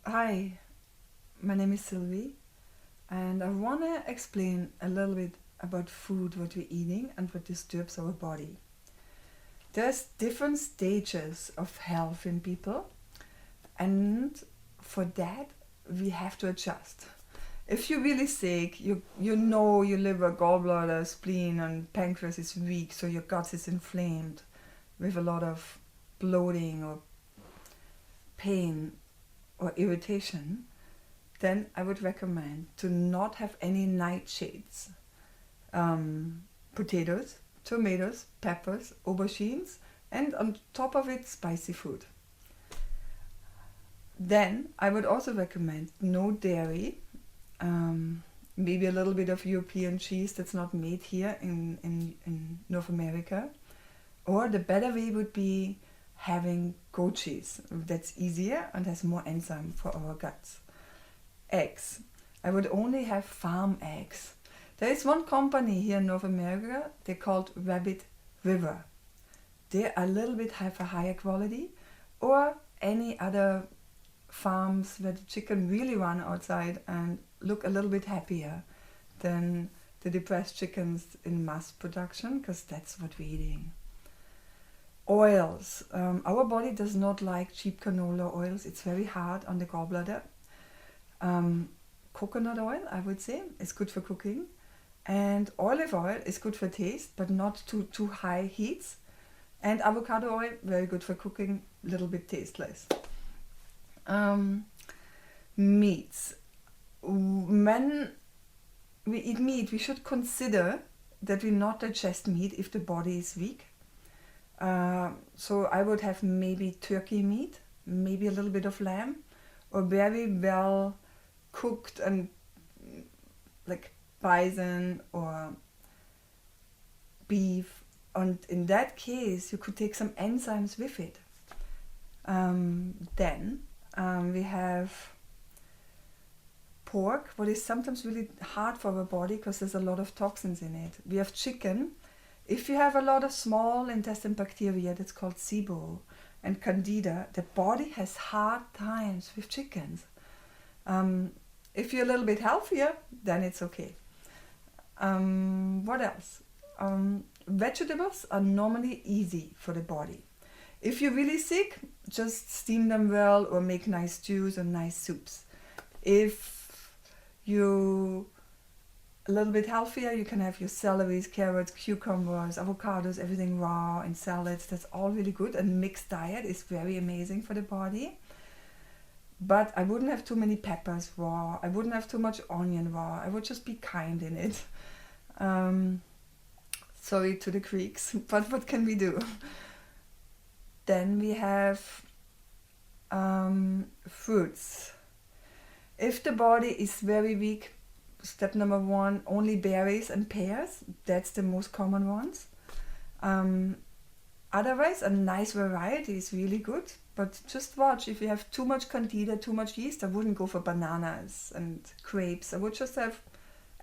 Hi, my name is Sylvie, and I want to explain a little bit about food, what we're eating, and what disturbs our body. There's different stages of health in people, and for that, we have to adjust. If you're really sick, you know your liver, gallbladder, spleen, and pancreas is weak, so your gut is inflamed with a lot of bloating or pain or irritation, then I would recommend to not have any nightshades. Potatoes, tomatoes, peppers, aubergines, and on top of it, spicy food. Then I would also recommend no dairy, maybe a little bit of European cheese that's not made here in North America. Or the better way would be having goat cheese. That's easier and has more enzyme for our guts. Eggs. I would only have farm eggs. There is one company here in North America, they're called Rabbit River. They are a little bit have a higher quality, or any other farms where the chicken really run outside and look a little bit happier than the depressed chickens in mass production, because that's what we're eating. Oils. Our body does not like cheap canola oils. It's very hard on the gallbladder. Coconut oil, I would say, is good for cooking. And olive oil is good for taste, but not too high heats. And avocado oil, very good for cooking, little bit tasteless. Meats. When we eat meat, we should consider that we not digest meat if the body is weak. So I would have maybe turkey meat, maybe a little bit of lamb, or very well cooked and like bison or beef. And in that case, you could take some enzymes with it. Then we have pork, what is sometimes really hard for our body because there's a lot of toxins in it. We have chicken. If you have a lot of small intestine bacteria, that's called SIBO and Candida, the body has hard times with chickens. If you're a little bit healthier, then it's okay. What else? Vegetables are normally easy for the body. If you're really sick, just steam them well or make nice stews or nice soups. If you a little bit healthier, you can have your celeries, carrots, cucumbers, avocados, everything raw, and salads. That's all really good. And mixed diet is very amazing for the body. But I wouldn't have too many peppers raw. I wouldn't have too much onion raw. I would just be kind in it. Sorry to the Greeks, but what can we do? Then we have fruits. If the body is very weak, step number 1, only berries and pears. That's the most common ones. Otherwise, a nice variety is really good. But just watch, if you have too much candida, too much yeast, I wouldn't go for bananas and grapes. I would just have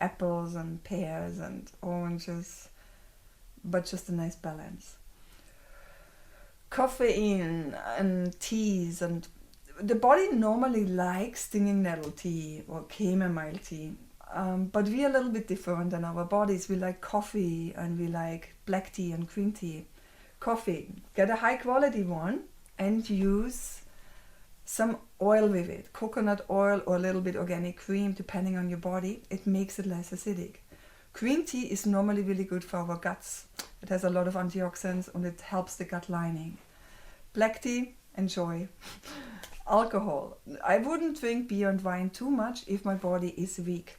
apples and pears and oranges, but just a nice balance. Caffeine and teas, and the body normally likes stinging nettle tea or chamomile tea. But we are a little bit different than our bodies. We like coffee and we like black tea and green tea. Coffee, get a high quality one and use some oil with it. Coconut oil or a little bit organic cream, depending on your body. It makes it less acidic. Green tea is normally really good for our guts. It has a lot of antioxidants and it helps the gut lining. Black tea, enjoy. Alcohol. I wouldn't drink beer and wine too much if my body is weak.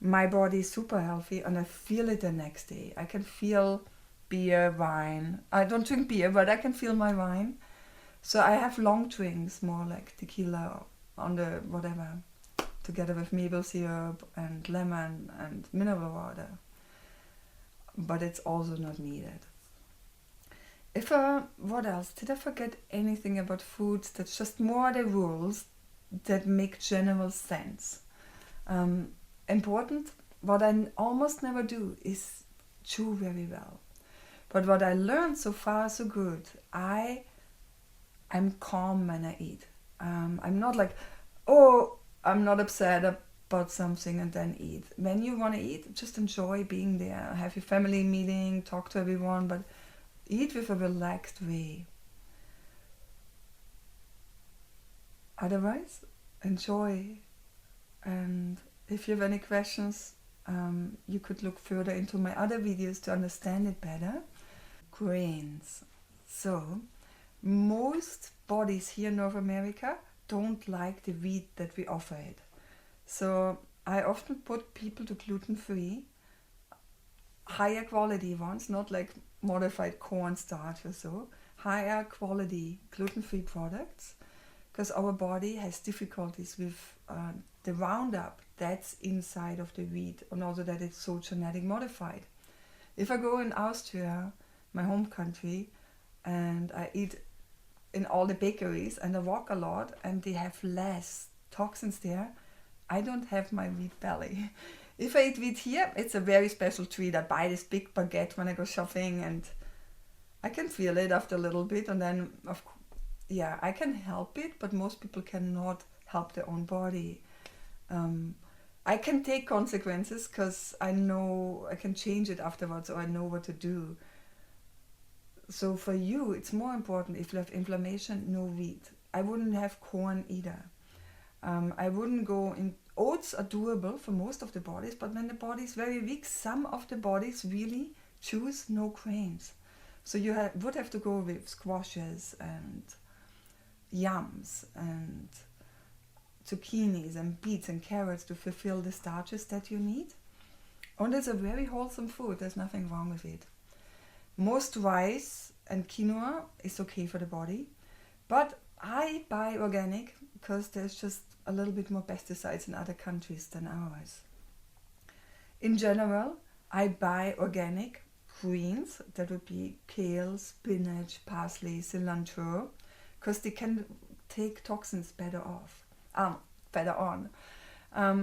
My body is super healthy and I feel it the next day. I can feel beer, wine. I don't drink beer, but I can feel my wine. So I have long drinks, more like tequila on the whatever, together with maple syrup and lemon and mineral water. But it's also not needed. What else? Did I forget anything about foods? That's just more the rules that make general sense. Important, what I almost never do is chew very well. But what I learned so far, so good. I'm calm when I eat. I'm not like, oh, I'm not upset about something and then eat. When you want to eat, just enjoy being there. Have your family meeting, talk to everyone, but eat with a relaxed way. Otherwise, enjoy. And if you have any questions, you could look further into my other videos to understand it better. Grains. So, most bodies here in North America don't like the wheat that we offer it. So I often put people to gluten-free, higher quality ones, not like modified cornstarch or so, higher quality gluten-free products, because our body has difficulties with the Roundup that's inside of the wheat, and also that it's so genetic modified. If I go in Austria, my home country, and I eat in all the bakeries and I walk a lot and they have less toxins there, I don't have my wheat belly. If I eat wheat here, it's a very special treat. I buy this big baguette when I go shopping and I can feel it after a little bit, and then yeah, I can help it, but most people cannot help their own body. I can take consequences because I know I can change it afterwards, or I know what to do. So for you, it's more important, if you have inflammation, no wheat. I wouldn't have corn either. I wouldn't go in. Oats are doable for most of the bodies, but when the body is very weak, some of the bodies really choose no grains. So you would have to go with squashes and yams and zucchinis and beets and carrots to fulfill the starches that you need. And it's a very wholesome food. There's nothing wrong with it. Most rice and quinoa is okay for the body, but I buy organic because there's just a little bit more pesticides in other countries than ours. In general, I buy organic greens. That would be kale, spinach, parsley, cilantro, because they can take toxins better on.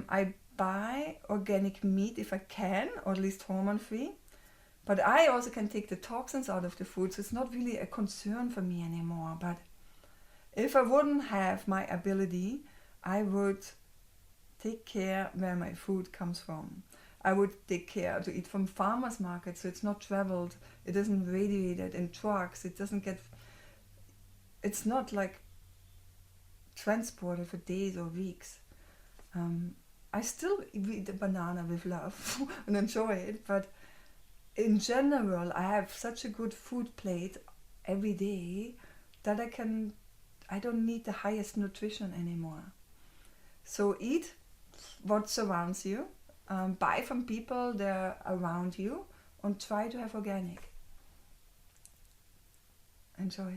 I buy organic meat if I can, or at least hormone-free. But I also can take the toxins out of the food, so it's not really a concern for me anymore. But if I wouldn't have my ability, I would take care where my food comes from. I would take care to eat from farmers markets, so it's not traveled, it isn't radiated in trucks, it's not like transported for days or weeks. I still eat a banana with love and enjoy it, but in general, I have such a good food plate every day that I don't need the highest nutrition anymore. So eat what surrounds you, buy from people that are around you, and try to have organic. Enjoy.